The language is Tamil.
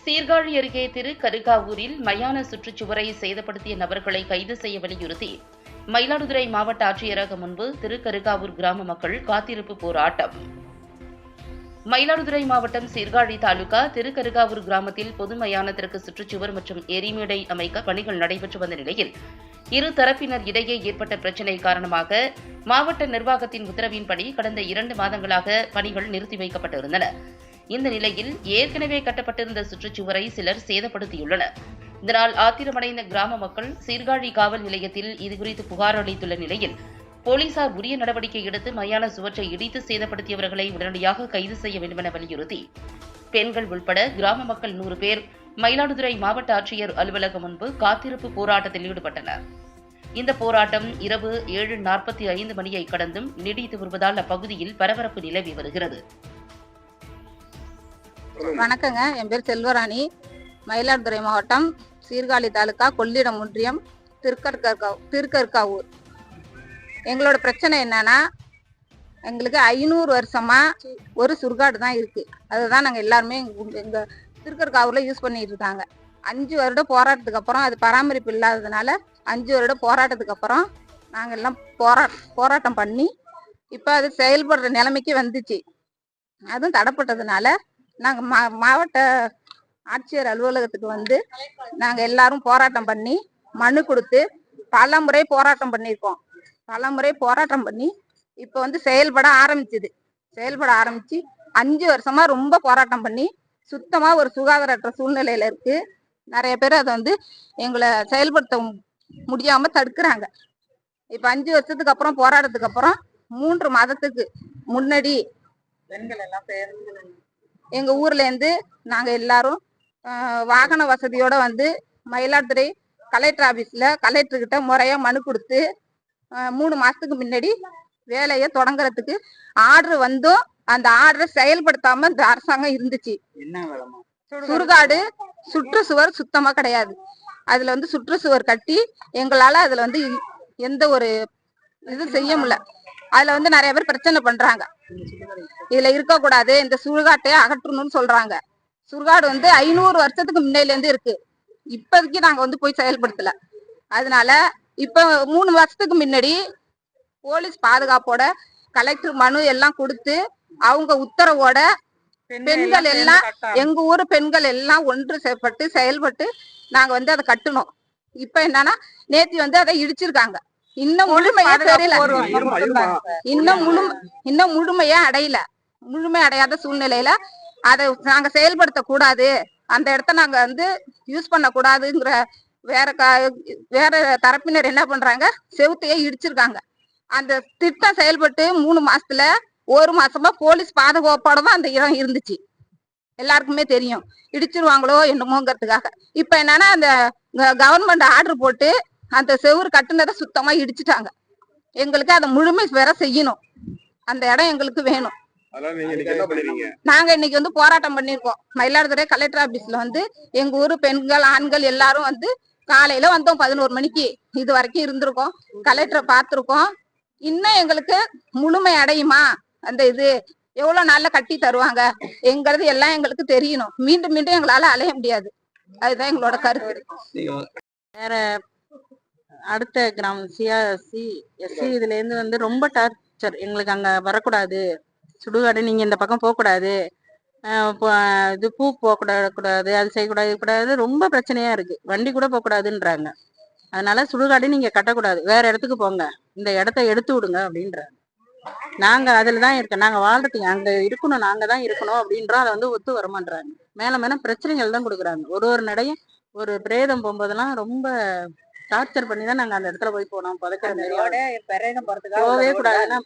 சீர்காழி அருகே திருக்கருகாவூரில் மயான சுற்றுச்சுவரை சேதப்படுத்திய நபர்களை கைது செய்ய வலியுறுத்தி மயிலாடுதுறை மாவட்ட ஆட்சியரக முன்பு திருக்கருகாவூர் கிராம மக்கள் காத்திருப்பு போராட்டம். மயிலாடுதுறை மாவட்டம் சீர்காழி தாலுகா திருக்கருகாவூர் கிராமத்தில் பொது மயானத்திற்கு சுற்றுச்சுவர் மற்றும் எரிமேடை அமைக்க பணிகள் நடைபெற்று வந்த நிலையில் இரு தரப்பினர் இடையே ஏற்பட்ட பிரச்சினை காரணமாக மாவட்ட நிர்வாகத்தின் உத்தரவின்படி கடந்த 2 மாதங்களாக பணிகள் நிறுத்தி வைக்கப்பட்டிருந்தன. இந்த நிலையில் ஏற்கனவே கட்டப்பட்டிருந்த சுற்றுச்சுவரை சிலர் சேதப்படுத்தியுள்ளனர். இதனால் ஆத்திரமடைந்த கிராம மக்கள் சீர்காழி காவல் நிலையத்தில் இதுகுறித்து புகார் அளித்துள்ள நிலையில் போலீசார் உரிய நடவடிக்கை எடுத்து மயான சுவற்றை இடித்து சேதப்படுத்தியவர்களை உடனடியாக கைது செய்ய வேண்டுமென வலியுறுத்தி பெண்கள் உள்பட கிராம மக்கள் 100 பேர் மயிலாடுதுறை மாவட்ட ஆட்சியர் அலுவலகம் முன்பு காத்திருப்பு போராட்டத்தில் ஈடுபட்டனர். இந்த போராட்டம் இரவு 7:45 மணியை கடந்தும் நீடித்து வருவதால் அப்பகுதியில் பரபரப்பு நிலவி வருகிறது. வணக்கங்க, என் பேர் செல்வராணி. மயிலாடுதுறை மாவட்டம் சீர்காழி தாலுகா கொள்ளிடம் ஒன்றியம் திருக்கருக்காவூர். எங்களோட பிரச்சனை என்னன்னா, எங்களுக்கு 500 வருஷமா ஒரு சுடுகாடு தான் இருக்கு. அதுதான் நாங்கள் எல்லாருமே எங்க திருக்கருக்காவூர்ல யூஸ் பண்ணிட்டு இருக்காங்க. 5 வருட போராட்டத்துக்கு அப்புறம் அது பராமரிப்பு இல்லாததுனால 5 வருட போராட்டத்துக்கு அப்புறம் நாங்கள் எல்லாம் போராட்டம் பண்ணி இப்போ அது செயல்படுற நிலைமைக்கு வந்துச்சு. அதுவும் தடைப்பட்டதுனால நாங்கள் மாவட்ட ஆட்சியர் அலுவலகத்துக்கு வந்து நாங்கள் எல்லாரும் போராட்டம் பண்ணி மனு கொடுத்து பல முறை போராட்டம் பண்ணியிருக்கோம். இப்போ வந்து செயல்பட ஆரம்பிச்சு 5 வருஷமா ரொம்ப போராட்டம் பண்ணி சுத்தமா ஒரு சுகாதாரற்ற சூழ்நிலையில இருக்கு. நிறைய பேர் அதை வந்து எங்களை செயல்படுத்த முடியாம தடுக்கிறாங்க. இப்ப 5 வருஷத்துக்கு அப்புறம் போராட்டத்துக்கு அப்புறம் 3 மாதத்துக்கு முன்னாடி பெண்கள் எல்லாம் எங்க ஊர்ல இருந்து நாங்க எல்லாரும் வாகன வசதியோட வந்து மயிலாடுதுறை கலெக்டர் ஆபீஸ்ல கலெக்டர்கிட்ட முறையா மனு கொடுத்து 3 மாசத்துக்கு முன்னாடி வேலையை தொடங்குறதுக்கு ஆர்டர் வந்தும் அந்த ஆர்டரை செயல்படுத்தாம இந்த அரசாங்கம் இருந்துச்சு. சுடுகாடு சுற்றுச்சுவர் சுத்தமா கிடையாது. அதுல வந்து சுற்றுச்சுவர் கட்டி எங்களால அதுல வந்து எந்த ஒரு இது செய்ய முடியல. அதுல வந்து நிறைய பேர் பிரச்சனை பண்றாங்க. இதுல இருக்கக்கூடாது, இந்த சுடுகாட்டையே அகற்றணும்னு சொல்றாங்க. சுடுகாடு வந்து 500 வருஷத்துக்கு முன்னையில இருந்து இருக்கு. இப்போதைக்கு நாங்க வந்து போய் செயல்படுத்தல. அதனால இப்ப 3 வருஷத்துக்கு முன்னாடி போலீஸ் பாதுகாப்போட கலெக்டர் மனு எல்லாம் கொடுத்து அவங்க உத்தரவோட பெண்கள் எல்லாம் எங்க ஊர் பெண்கள் எல்லாம் ஒன்று செயல்பட்டு நாங்க வந்து அதை கட்டணும். இப்ப என்னன்னா நேத்தி வந்து அதை இடிச்சிருக்காங்க. இன்னும் முழுமையா தெரியல, இன்னும் முழுமையா முழுமை அடையாத சூழ்நிலையில அதை நாங்க செயல்படுத்த கூடாது, அந்த இடத்த நாங்க வந்து யூஸ் பண்ண கூடாதுங்கிற வேற தரப்பினர் என்ன பண்றாங்க, செவுத்தையே இடிச்சிருக்காங்க. அந்த திட்டம் செயல்பட்டு 3 மாசத்துல 1 மாசமா போலீஸ் பாதுகாப்போட தான் அந்த இடம் இருந்துச்சு. எல்லாருக்குமே தெரியும் இடிச்சிருவாங்களோ என்னமோங்கிறதுக்காக. இப்ப என்னன்னா அந்த கவர்மெண்ட் ஆர்டர் போட்டு அந்த செவுறு கட்டுனதை சுத்தமா இடிச்சுட்டாங்க. எங்களுக்கு அதை முழுமை வேற செய்யணும். அந்த இடம் எங்களுக்கு வேணும். நாங்க இன்னைக்கு வந்து போராட்டம் பண்ணிருக்கோம். மயிலாடுதுறை கலெக்டர் ஆபீஸ்ல வந்து எங்க ஊரு பெண்கள் ஆண்கள் எல்லாரும் வந்து காலையில வந்தோம் 11 மணிக்கு. இது வரைக்கும் இருந்திருக்கோம், கலெக்டரை பார்த்திருக்கோம். இன்னும் எங்களுக்கு முழுமை அடையுமா, அந்த இது எவ்வளவு நாள்ல கட்டி தருவாங்க எங்கிறது எல்லாம் எங்களுக்கு தெரியணும். மீண்டும் மீண்டும் எங்களால அலைய முடியாது. அதுதான் எங்களோட கருத்து. வேற அடுத்த கிராமம் சிஆர்சி எஸ்சி இதுல இருந்து வந்து ரொம்ப டார்ச்சர். எங்களுக்கு அங்க வரக்கூடாது, சுடுகாடு நீங்க இந்த பக்கம் போகக்கூடாது, இது பூ போகக்கூடாது, அது செய்யக்கூடாது, ரொம்ப பிரச்சனையா இருக்கு. வண்டி கூட போகக்கூடாதுன்றாங்க. அதனால சுடுகாடு நீங்க கட்டக்கூடாது, வேற இடத்துக்கு போங்க, இந்த இடத்த எடுத்து விடுங்க அப்படின்றாங்க. நாங்க அதுலதான் இருக்கோம், நாங்க வாழ்றதுக்கு அங்க இருக்கணும், நாங்க தான் இருக்கணும் அப்படின்றோம். அதை வந்து ஒத்து வரமாட்டாங்க. மேல பிரச்சனைகள் தான் கொடுக்குறாங்க. ஒரு நடையும் ஒரு பிரேதம் போகும்போதெல்லாம் ரொம்ப டார்ச்சர் பண்ணி தான் நாங்க அந்த இடத்துல போய் போனோம். புதைக்கிற போகவே கூடாதுன்னா